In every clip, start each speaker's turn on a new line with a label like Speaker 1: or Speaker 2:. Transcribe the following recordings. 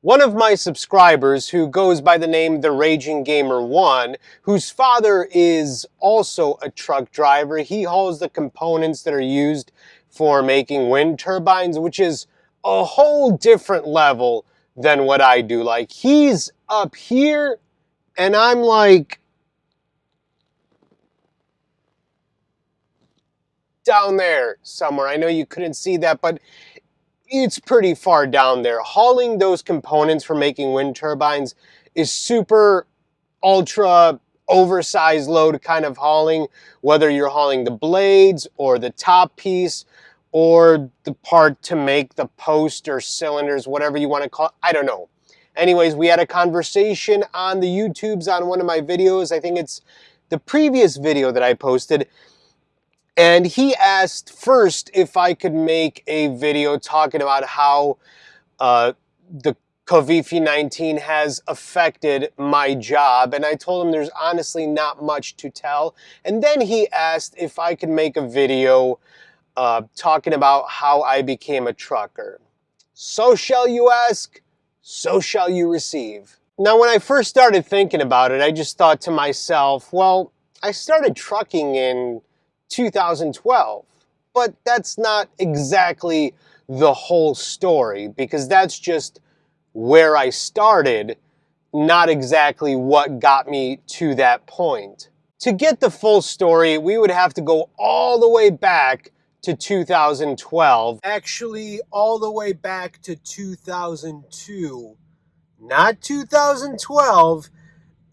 Speaker 1: One of my subscribers, who goes by the name TheRagingGamer1, whose father is also a truck driver, he hauls the components that are used for making wind turbines, which is a whole different level than what I do. Like, he's up here, and I'm like down there somewhere. I know you couldn't see that, but it's pretty far down there. Hauling those components for making wind turbines is super ultra oversized load kind of hauling, whether you're hauling the blades or the top piece or the part to make the post or cylinders, whatever you want to call it. I don't know. Anyways, we had a conversation on the YouTubes on one of my videos. I think it's the previous video that I posted. And he asked first if I could make a video talking about how the COVID-19 has affected my job. And I told him there's honestly not much to tell. And then he asked if I could make a video talking about how I became a trucker. So shall you ask, so shall you receive. Now, when I first started thinking about it, I just thought to myself, well, I started trucking in 2012, but that's not exactly the whole story, because that's just where I started, not exactly what got me to that point. To get the full story, we would have to go all the way back to 2012. Actually, all the way back to 2002, not 2012.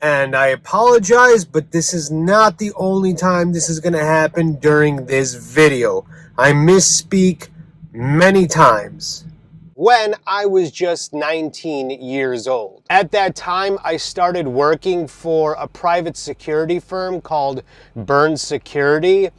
Speaker 1: And I apologize, but this is not the only time this is going to happen during this video. I misspeak many times. When I was just 19 years old. At that time, I started working for a private security firm called Burn Security,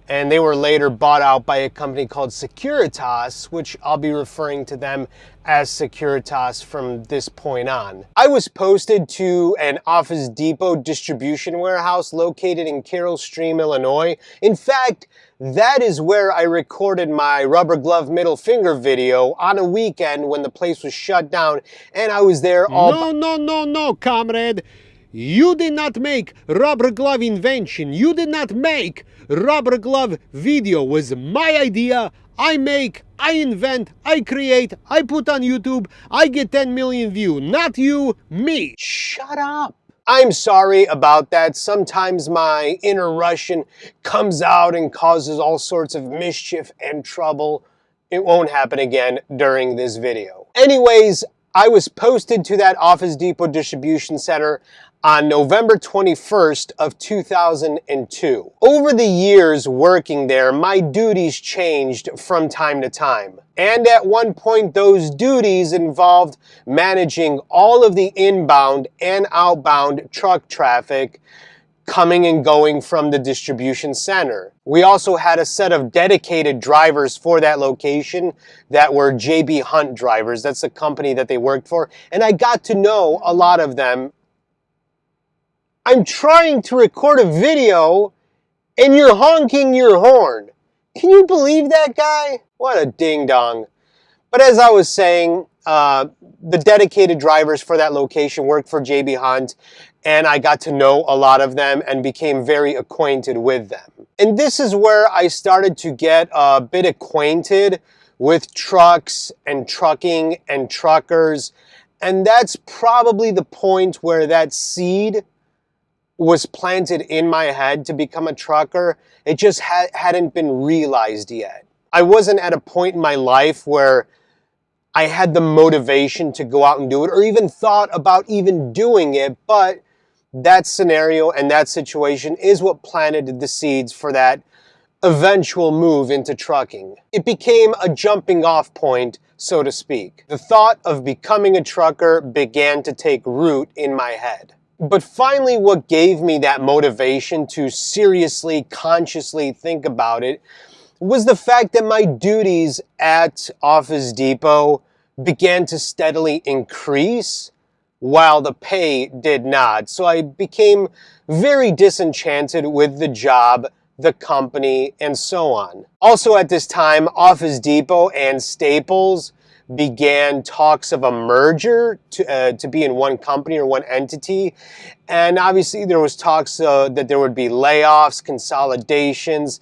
Speaker 1: and they were later bought out by a company called Securitas, which I'll be referring to them as Securitas from this point on. I was posted to an Office Depot distribution warehouse located in Carroll Stream, Illinois. In fact, that is where I recorded my rubber glove middle finger video on a weekend when the place was shut down, and I was there all— No, comrade. You did not make rubber glove invention. You did not make rubber glove video. It was my idea. I make, I invent, I create, I put on YouTube, I get 10 million views. Not you, me. Shut up. I'm sorry about that. Sometimes my inner Russian comes out and causes all sorts of mischief and trouble. It won't happen again during this video. Anyways, I was posted to that Office Depot distribution center on November 21st of 2002. Over the years working there, my duties changed from time to time. And at one point, those duties involved managing all of the inbound and outbound truck traffic coming and going from the distribution center. We also had a set of dedicated drivers for that location that were JB Hunt drivers. That's the company that they worked for. And I got to know a lot of them. I'm trying to record a video and you're honking your horn. Can you believe that, guy? What a ding-dong. But as I was saying, the dedicated drivers for that location worked for JB Hunt, and I got to know a lot of them and became very acquainted with them. And this is where I started to get a bit acquainted with trucks and trucking and truckers. And that's probably the point where that seed was planted in my head to become a trucker. It just hadn't been realized yet. I wasn't at a point in my life where I had the motivation to go out and do it, or even thought about even doing it, but that scenario and that situation is what planted the seeds for that eventual move into trucking. It became a jumping off point, so to speak. The thought of becoming a trucker began to take root in my head. But finally, what gave me that motivation to seriously, consciously think about it was the fact that my duties at Office Depot began to steadily increase while the pay did not. So I became very disenchanted with the job, the company, and so on. Also at this time, Office Depot and Staples began talks of a merger to be in one company or one entity. And obviously there was talks that there would be layoffs, consolidations,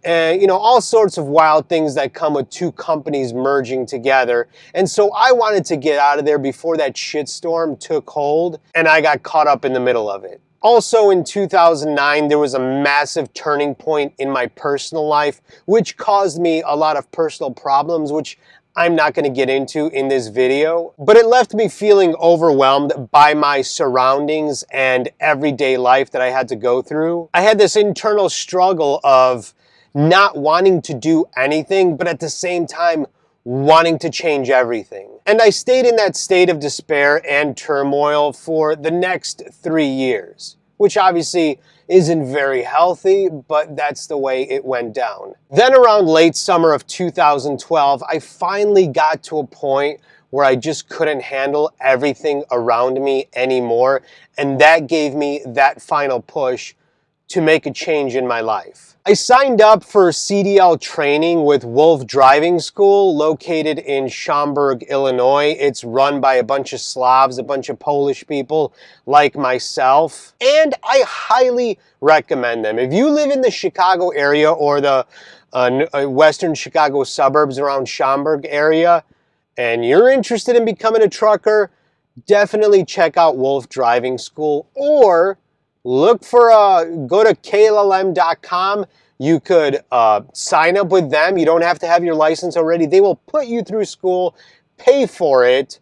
Speaker 1: and all sorts of wild things that come with two companies merging together. And so I wanted to get out of there before that shitstorm took hold, and I got caught up in the middle of it. Also in 2009, there was a massive turning point in my personal life, which caused me a lot of personal problems, which I'm not going to get into in this video, but it left me feeling overwhelmed by my surroundings and everyday life that I had to go through. I had this internal struggle of not wanting to do anything, but at the same time wanting to change everything. And I stayed in that state of despair and turmoil for the next 3 years, which obviously isn't very healthy, but that's the way it went down. Then around late summer of 2012, I finally got to a point where I just couldn't handle everything around me anymore, and that gave me that final push to make a change in my life. I signed up for CDL training with Wolf Driving School located in Schaumburg, Illinois. It's run by a bunch of Slavs, a bunch of Polish people like myself, and I highly recommend them. If you live in the Chicago area or the western Chicago suburbs around Schaumburg area, and you're interested in becoming a trucker, definitely check out Wolf Driving School, or look for go to KLLM.com. You could sign up with them. You don't have to have your license already. They will put you through school, pay for it,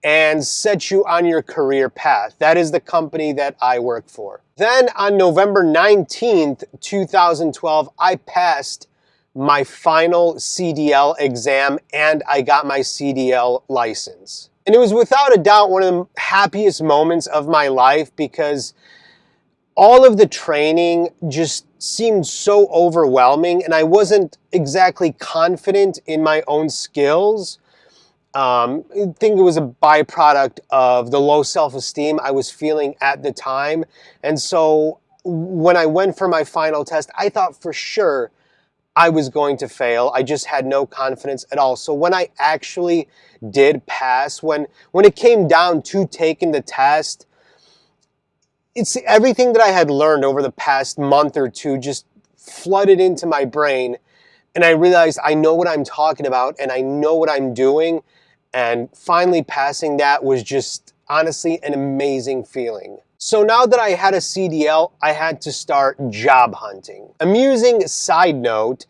Speaker 1: and set you on your career path. That is the company that I work for. Then on November 19th, 2012, I passed my final CDL exam and I got my CDL license. And it was without a doubt one of the happiest moments of my life, because all of the training just seemed so overwhelming and I wasn't exactly confident in my own skills. I think it was a byproduct of the low self-esteem I was feeling at the time. And so when I went for my final test, I thought for sure I was going to fail. I just had no confidence at all. So when I actually did pass, when it came down to taking the test, it's everything that I had learned over the past month or two just flooded into my brain. And I realized I know what I'm talking about and I know what I'm doing. And finally passing that was just honestly an amazing feeling. So now that I had a CDL, I had to start job hunting. Amusing side note,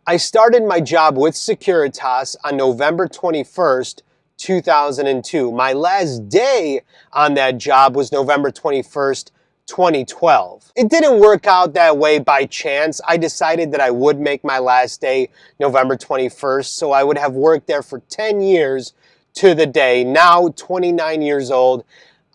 Speaker 1: I started my job with Securitas on November 21st, 2002. My last day on that job was November 21st, 2012. It didn't work out that way by chance. I decided that I would make my last day November 21st, so I would have worked there for 10 years to the day. Now, 29 years old,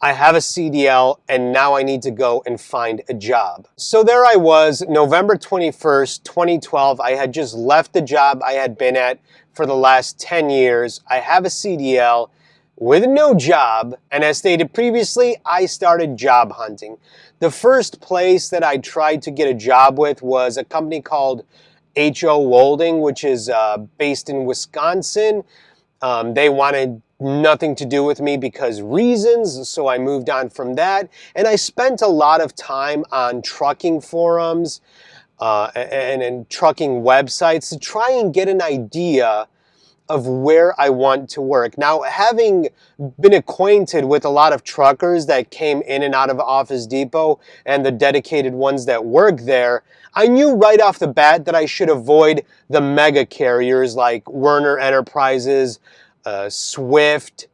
Speaker 1: I have a CDL, and now I need to go and find a job. So there I was, November 21st, 2012. I had just left the job I had been at for the last 10 years. I have a CDL with no job, and as stated previously, I started job hunting. The first place that I tried to get a job with was a company called H.O. Wolding, which is based in Wisconsin. They wanted nothing to do with me because reasons, so I moved on from that. And I spent a lot of time on trucking forums and trucking websites to try and get an idea of where I want to work. Now, having been acquainted with a lot of truckers that came in and out of Office Depot and the dedicated ones that work there, I knew right off the bat that I should avoid the mega carriers like Werner Enterprises, Swift,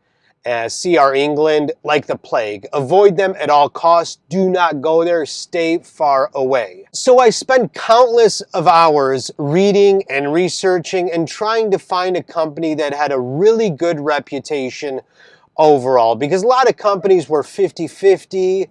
Speaker 1: CR England, like the plague. Avoid them at all costs. Do not go there. Stay far away. So I spent countless of hours reading and researching and trying to find a company that had a really good reputation overall, because a lot of companies were 50-50.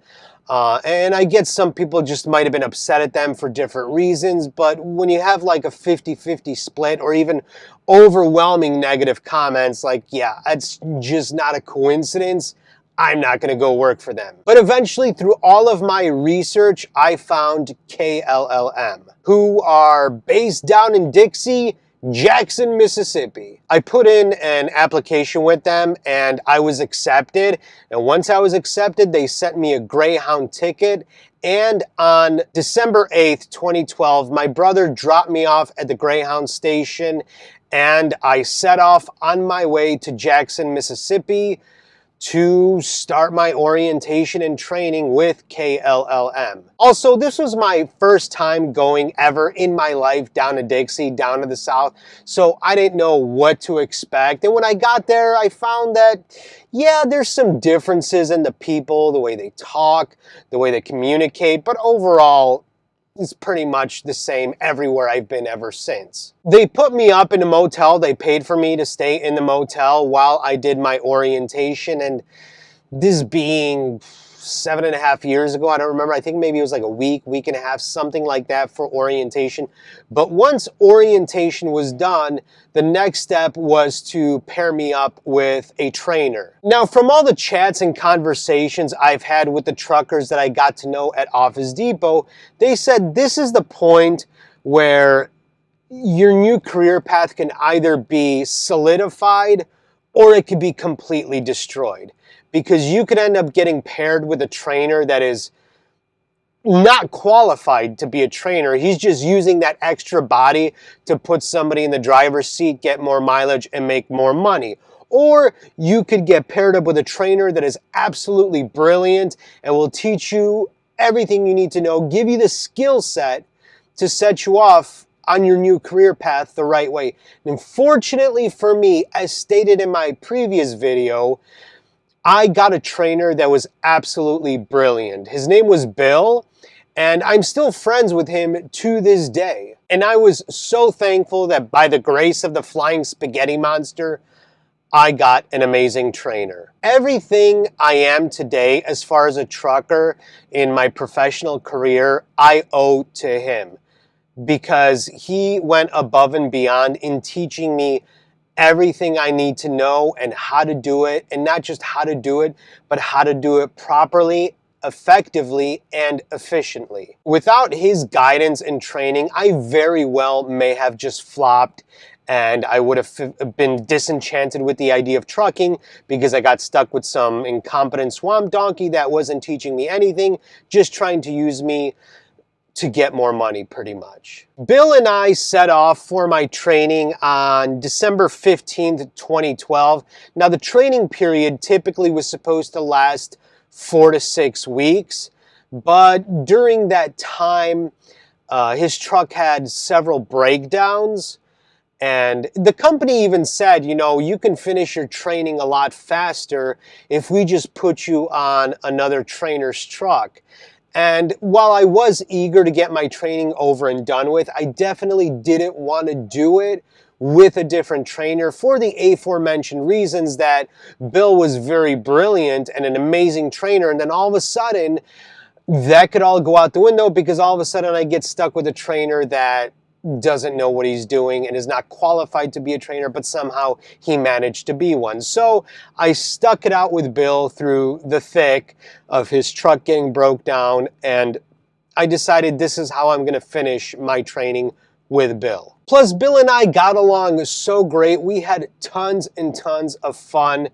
Speaker 1: And I get some people just might have been upset at them for different reasons, but when you have like a 50-50 split or even overwhelming negative comments like, yeah, that's just not a coincidence, I'm not going to go work for them. But eventually, through all of my research, I found KLLM, who are based down in Dixie, Jackson, Mississippi. I put in an application with them and I was accepted. And once I was accepted, they sent me a Greyhound ticket. And on December 8th, 2012, my brother dropped me off at the Greyhound station and I set off on my way to Jackson, Mississippi to start my orientation and training with KLLM. Also, this was my first time going ever in my life down to Dixie, down to the South, so I didn't know what to expect. And when I got there, I found that, yeah, there's some differences in the people, the way they talk, the way they communicate, but overall, it's pretty much the same everywhere I've been ever since. They put me up in a motel. They paid for me to stay in the motel while I did my orientation. And this being 7.5 years ago, I don't remember. I think maybe it was like a week and a half, something like that for orientation. But once orientation was done, the next step was to pair me up with a trainer. Now, from all the chats and conversations I've had with the truckers that I got to know at Office Depot, they said this is the point where your new career path can either be solidified or it could be completely destroyed. Because you could end up getting paired with a trainer that is not qualified to be a trainer. He's just using that extra body to put somebody in the driver's seat, get more mileage, and make more money. Or you could get paired up with a trainer that is absolutely brilliant and will teach you everything you need to know, give you the skill set to set you off on your new career path the right way. And fortunately for me, as stated in my previous video, I got a trainer that was absolutely brilliant. His name was Bill, and I'm still friends with him to this day. And I was so thankful that by the grace of the flying spaghetti monster, I got an amazing trainer. Everything I am today as far as a trucker in my professional career, I owe to him because he went above and beyond in teaching me everything I need to know and how to do it, and not just how to do it, but how to do it properly, effectively, and efficiently. Without his guidance and training, I very well may have just flopped and I would have been disenchanted with the idea of trucking because I got stuck with some incompetent swamp donkey that wasn't teaching me anything, just trying to use me to get more money, pretty much. Bill and I set off for my training on December 15th, 2012. Now, the training period typically was supposed to last 4 to 6 weeks, but during that time, his truck had several breakdowns, and the company even said, you know, you can finish your training a lot faster if we just put you on another trainer's truck. And while I was eager to get my training over and done with, I definitely didn't want to do it with a different trainer for the aforementioned reasons that Bill was very brilliant and an amazing trainer, and then all of a sudden that could all go out the window because all of a sudden I get stuck with a trainer that doesn't know what he's doing and is not qualified to be a trainer, but somehow he managed to be one. So I stuck it out with Bill through the thick of his truck getting broke down, and I decided this is how I'm going to finish my training with Bill. Plus, Bill and I got along so great. We had tons and tons of fun,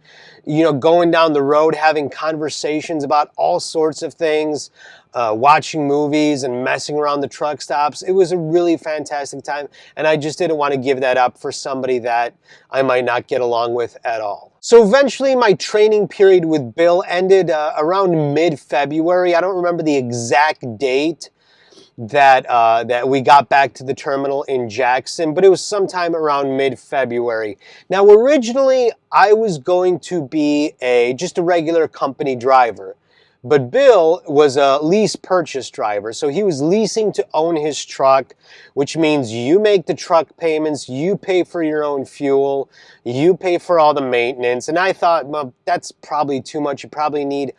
Speaker 1: you know, going down the road, having conversations about all sorts of things, watching movies and messing around the truck stops. It was a really fantastic time, and I just didn't want to give that up for somebody that I might not get along with at all. So eventually my training period with Bill ended around mid-February. I don't remember the exact date that we got back to the terminal in Jackson, but it was sometime around mid-February. Now, originally, I was going to be just a regular company driver, but Bill was a lease purchase driver, so he was leasing to own his truck, which means you make the truck payments, you pay for your own fuel, you pay for all the maintenance, and I thought, well, that's probably too much. You probably need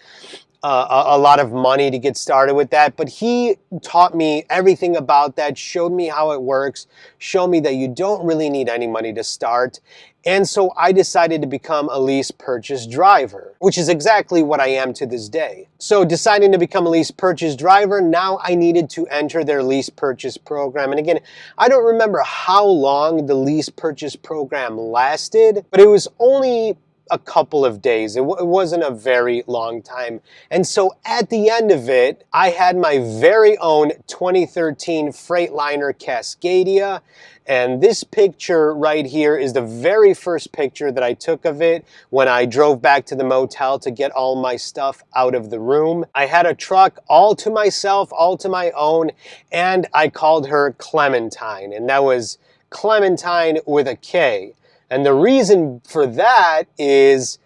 Speaker 1: a lot of money to get started with that, but he taught me everything about that, showed me how it works, showed me that you don't really need any money to start. And so I decided to become a lease purchase driver, which is exactly what I am to this day. So deciding to become a lease purchase driver, now I needed to enter their lease purchase program. And again, I don't remember how long the lease purchase program lasted, but it was only a couple of days. It wasn't a very long time. And so at the end of it, I had my very own 2013 Freightliner Cascadia. And this picture right here is the very first picture that I took of it when I drove back to the motel to get all my stuff out of the room. I had a truck all to myself, all to my own, and I called her Clementine. And that was Clementine with a K. And the reason for that is,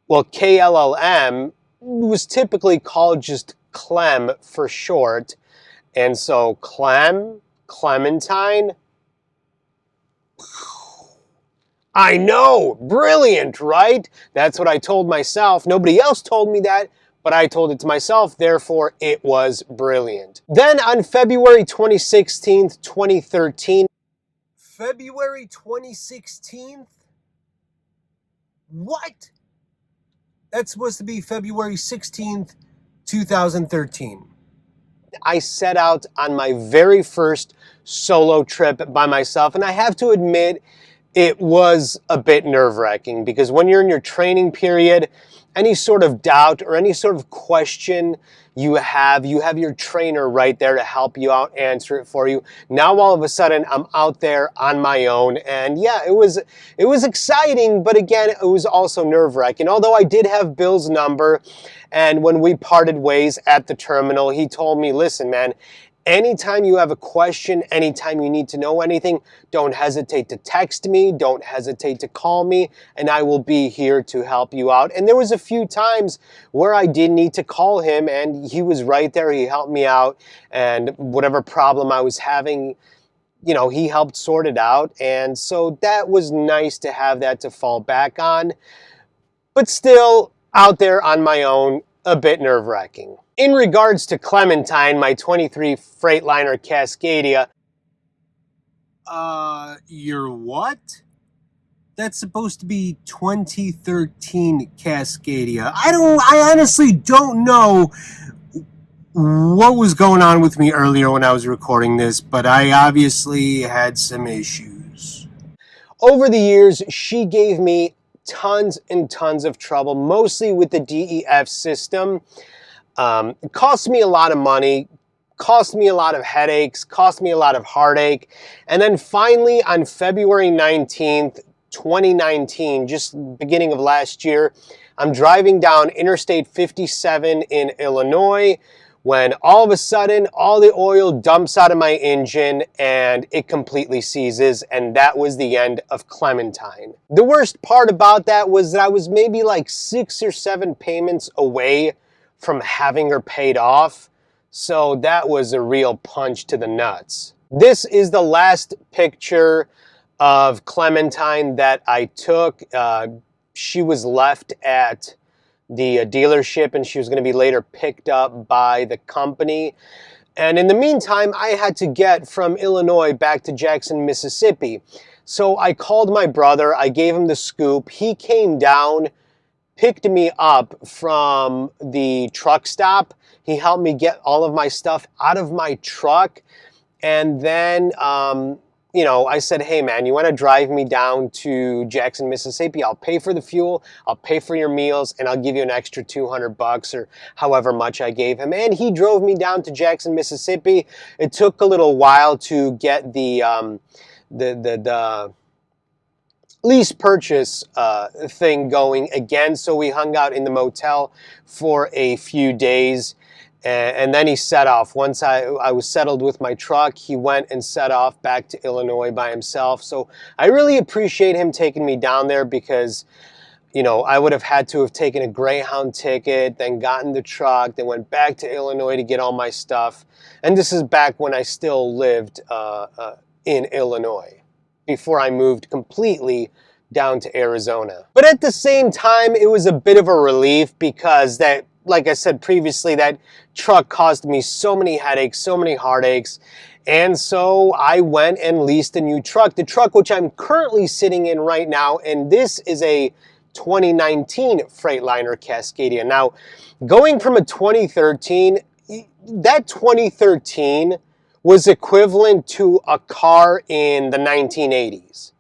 Speaker 1: well, KLLM was typically called just Clem for short. And so Clem, Clementine. I know, brilliant, right? That's what I told myself. Nobody else told me that, but I told it to myself, therefore it was brilliant. Then on February 26th, 2013. February 2016? What? That's supposed to be February 16th, 2013. I set out on my very first solo trip by myself, and I have to admit, it was a bit nerve-wracking because when you're in your training period, any sort of doubt or any sort of question you have your trainer right there to help you out, answer it for you. Now all of a sudden I'm out there on my own, and yeah, it was exciting, but again, it was also nerve-wracking. Although I did have Bill's number, and when we parted ways at the terminal, he told me, listen, man, anytime you have a question, anytime you need to know anything, don't hesitate to text me, don't hesitate to call me, and I will be here to help you out. And there was a few times where I did need to call him, and he was right there. He helped me out, and whatever problem I was having, you know, he helped sort it out. And so that was nice to have that to fall back on. But still, out there on my own, a bit nerve-wracking. In regards to Clementine, my 23 Freightliner Cascadia. Your what? That's supposed to be 2013 Cascadia. I honestly don't know what was going on with me earlier when I was recording this, but I obviously had some issues. Over the years, she gave me tons and tons of trouble, mostly with the DEF system. It cost me a lot of money, cost me a lot of headaches, cost me a lot of heartache. And then finally on February 19th, 2019, just beginning of last year, I'm driving down Interstate 57 in Illinois when all of a sudden all the oil dumps out of my engine and it completely seizes, and that was the end of Clementine. The worst part about that was that I was maybe like 6 or 7 payments away from having her paid off, so that was a real punch to the nuts. This is the last picture of Clementine that I took. She was left at the dealership, and she was going to be later picked up by the company. And in the meantime, I had to get from Illinois back to Jackson, Mississippi. So I called my brother, I gave him the scoop, he came down, picked me up from the truck stop. He helped me get all of my stuff out of my truck. And then, you know, I said, hey man, you want to drive me down to Jackson, Mississippi? I'll pay for the fuel, I'll pay for your meals, and I'll give you an extra $200 or however much I gave him. And he drove me down to Jackson, Mississippi. It took a little while to get the lease purchase thing going again, so we hung out in the motel for a few days, and then he set off. Once I was settled with my truck, he went and set off back to Illinois by himself. So I really appreciate him taking me down there, because you know, I would have had to have taken a Greyhound ticket, then gotten the truck, then went back to Illinois to get all my stuff. And this is back when I still lived in Illinois, before I moved completely down to Arizona. But at the same time, it was a bit of a relief, because that like I said previously, that truck caused me so many headaches, so many heartaches. And so I went and leased a new truck, the truck which I'm currently sitting in right now. And this is a 2019 Freightliner Cascadia. Now, going from a 2013, that 2013 was equivalent to a car in the 1980s.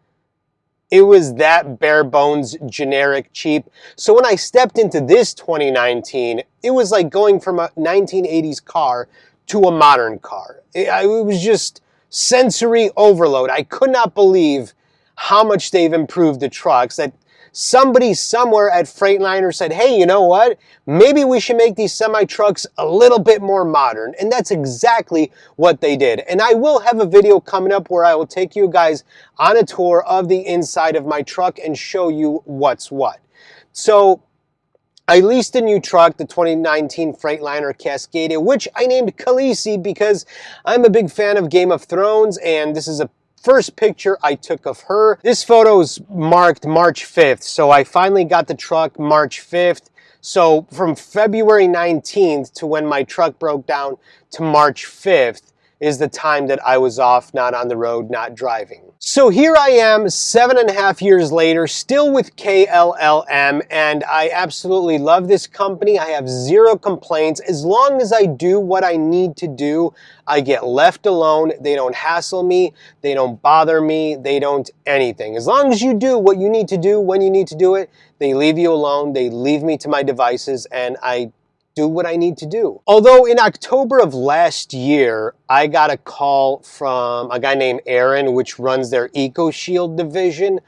Speaker 1: It was that bare bones, generic, cheap. So when I stepped into this 2019, it was like going from a 1980s car to a modern car. It was just sensory overload. I could not believe how much they've improved the trucks. That somebody somewhere at Freightliner said, hey, you know what? Maybe we should make these semi-trucks a little bit more modern. And that's exactly what they did. And I will have a video coming up where I will take you guys on a tour of the inside of my truck and show you what's what. So I leased a new truck, the 2019 Freightliner Cascadia, which I named Khaleesi because I'm a big fan of Game of Thrones, and this is a first picture I took of her. This photo is marked March 5th, so I finally got the truck March 5th. So from February 19th to when my truck broke down to March 5th is the time that I was off, not on the road, not driving. So here I am 7.5 years later, still with KLLM, and I absolutely love this company. I have zero complaints. As long as I do what I need to do, I get left alone. They don't hassle me. They don't bother me. They don't anything. As long as you do what you need to do when you need to do it, they leave you alone. They leave me to my devices, and I do what I need to do. Although in October of last year, I got a call from a guy named Aaron, which runs their EcoShield division,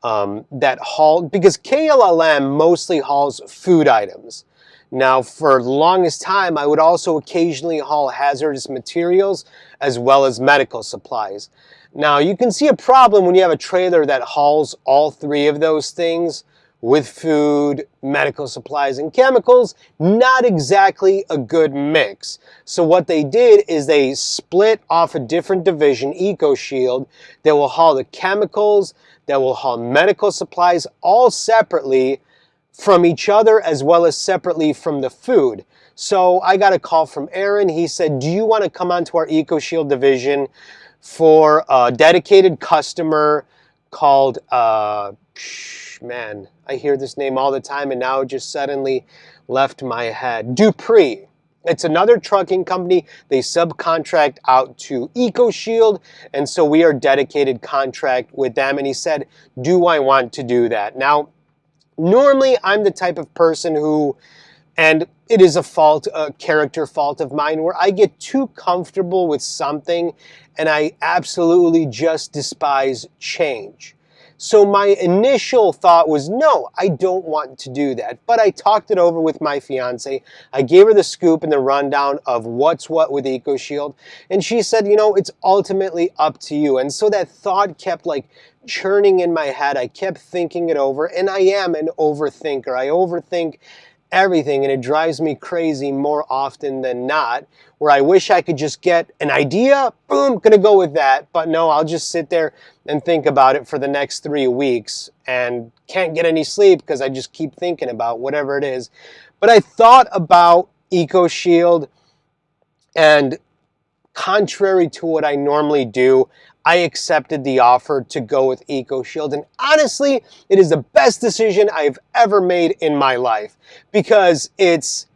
Speaker 1: that hauled, because KLLM mostly hauls food items. Now, for the longest time, I would also occasionally haul hazardous materials as well as medical supplies. Now, you can see a problem when you have a trailer that hauls all three of those things with food, medical supplies, and chemicals. Not exactly a good mix. So what they did is they split off a different division, EcoShield, that will haul the chemicals, that will haul medical supplies, all separately from each other as well as separately from the food. So I got a call from Aaron. He said, do you want to come onto our EcoShield division for a dedicated customer called, man, I hear this name all the time and now it just suddenly left my head. Dupree. It's another trucking company. They subcontract out to EcoShield, and so we are dedicated contract with them. And he said, do I want to do that? Now, normally I'm the type of person who, and it is a character fault of mine, where I get too comfortable with something and I absolutely just despise change. So my initial thought was, no, I don't want to do that. But I talked it over with my fiance. I gave her the scoop and the rundown of what's what with EcoShield. And she said, you know, it's ultimately up to you. And so that thought kept like churning in my head. I kept thinking it over. And I am an overthinker. I overthink everything, and it drives me crazy more often than not, where I wish I could just get an idea, boom, gonna go with that. But no, I'll just sit there and think about it for the next 3 weeks and can't get any sleep because I just keep thinking about whatever it is. But I thought about EcoShield, and contrary to what I normally do, I accepted the offer to go with EcoShield. And honestly, it is the best decision I've ever made in my life, because it's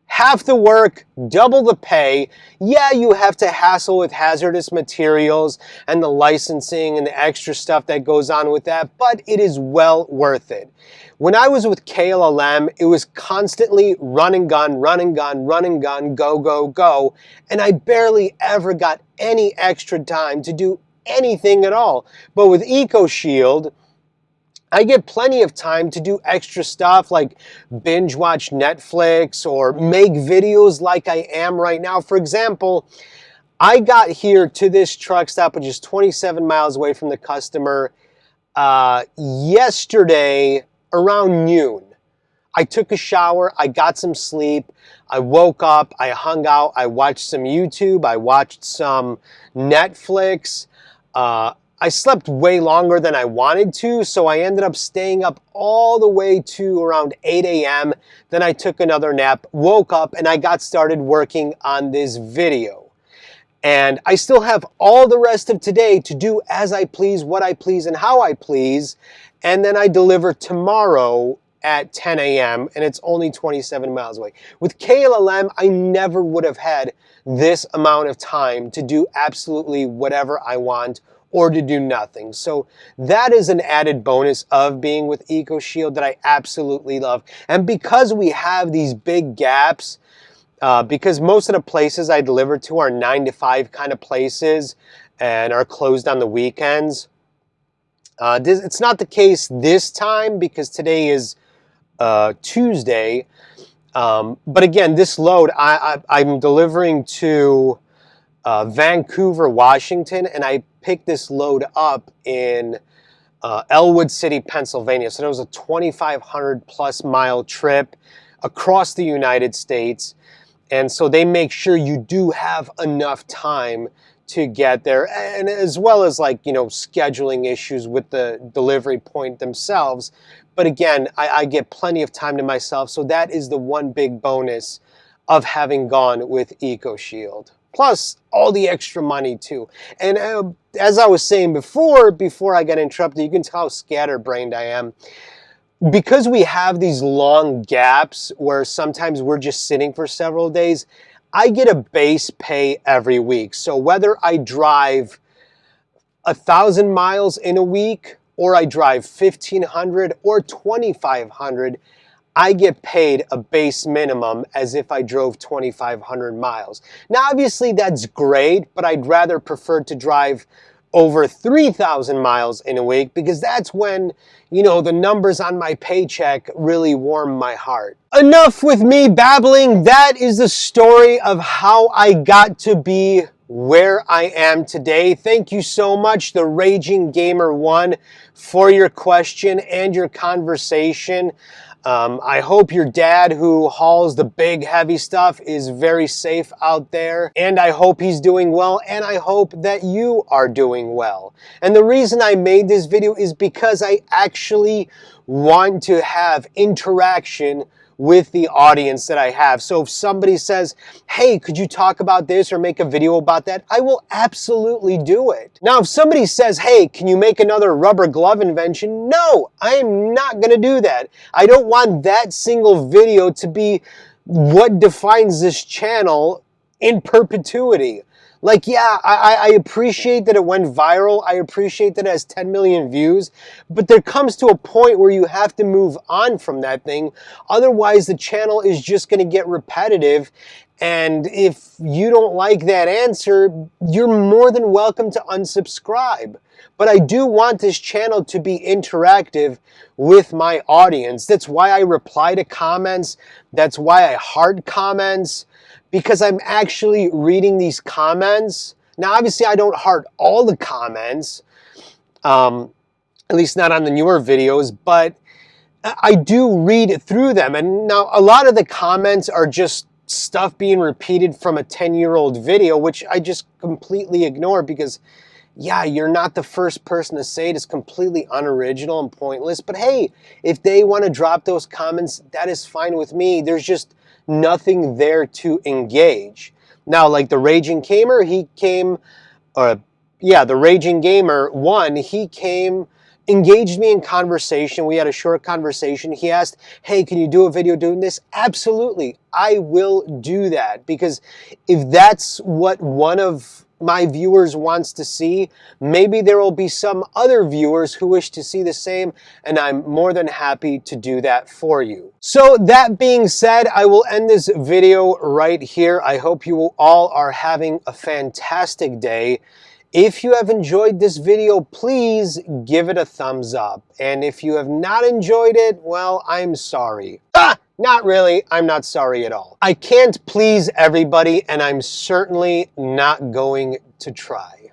Speaker 1: half the work, double the pay. Yeah, you have to hassle with hazardous materials and the licensing and the extra stuff that goes on with that, but it is well worth it. When I was with KLLM, it was constantly run and gun, run and gun, run and gun, go, go, go, and I barely ever got any extra time to do anything at all. But with EcoShield, I get plenty of time to do extra stuff like binge watch Netflix or make videos like I am right now. For example, I got here to this truck stop, which is 27 miles away from the customer, yesterday around noon. I took a shower, I got some sleep, I woke up, I hung out, I watched some YouTube, I watched some Netflix, I slept way longer than I wanted to, so I ended up staying up all the way to around 8 a.m. Then I took another nap, woke up, and I got started working on this video. And I still have all the rest of today to do as I please, what I please, and how I please. And then I deliver tomorrow at 10 a.m. and it's only 27 miles away. With KLLM, I never would have had this amount of time to do absolutely whatever I want or to do nothing. So that is an added bonus of being with EcoShield that I absolutely love. And because we have these big gaps, because most of the places I deliver to are 9 to 5 kind of places and are closed on the weekends. It's not the case this time because today is Tuesday. But again, this load, I'm delivering to Vancouver, Washington, and I picked this load up in Elwood City, Pennsylvania. So it was a 2,500 plus mile trip across the United States. And so they make sure you do have enough time to get there, and as well as, like, you know, scheduling issues with the delivery point themselves. But again, I get plenty of time to myself, so that is the one big bonus of having gone with EcoShield. Plus all the extra money too. And as I was saying before I got interrupted, you can tell how scatterbrained I am. Because we have these long gaps where sometimes we're just sitting for several days, I get a base pay every week. So whether I drive 1,000 miles in a week, or I drive 1,500 or 2,500, I get paid a base minimum as if I drove 2,500 miles. Now, obviously that's great, but I'd rather prefer to drive over 3,000 miles in a week, because that's when, you know, the numbers on my paycheck really warm my heart. Enough with me babbling. That is the story of how I got to be where I am today. Thank you so much, TheRagingGamer1, for your question and your conversation. I hope your dad, who hauls the big heavy stuff, is very safe out there, and I hope he's doing well, and I hope that you are doing well. And the reason I made this video is because I actually want to have interaction with the audience that I have. So if somebody says, hey, could you talk about this or make a video about that, I will absolutely do it. Now, if somebody says, hey, can you make another rubber glove invention? No, I am not gonna do that. I don't want that single video to be what defines this channel in perpetuity. Like, yeah, I appreciate that it went viral. I appreciate that it has 10 million views. But there comes to a point where you have to move on from that thing. Otherwise, the channel is just going to get repetitive. And if you don't like that answer, you're more than welcome to unsubscribe. But I do want this channel to be interactive with my audience. That's why I reply to comments. That's why I heart comments, because I'm actually reading these comments. Now, obviously, I don't heart all the comments, at least not on the newer videos, but I do read through them. And now a lot of the comments are just stuff being repeated from a 10-year-old video, which I just completely ignore because, yeah, you're not the first person to say it. It's completely unoriginal and pointless. But hey, if they want to drop those comments, that is fine with me. There's just nothing there to engage. Now, like the Raging Gamer, he came, the Raging Gamer1, he came, engaged me in conversation. We had a short conversation. He asked, hey, can you do a video doing this? Absolutely, I will do that, because if that's what one of my viewers wants to see, maybe there will be some other viewers who wish to see the same, and I'm more than happy to do that for you. So that being said, I will end this video right here. I hope you all are having a fantastic day. If you have enjoyed this video, please give it a thumbs up. And if you have not enjoyed it, well, I'm sorry. Not really. I'm not sorry at all. I can't please everybody, and I'm certainly not going to try.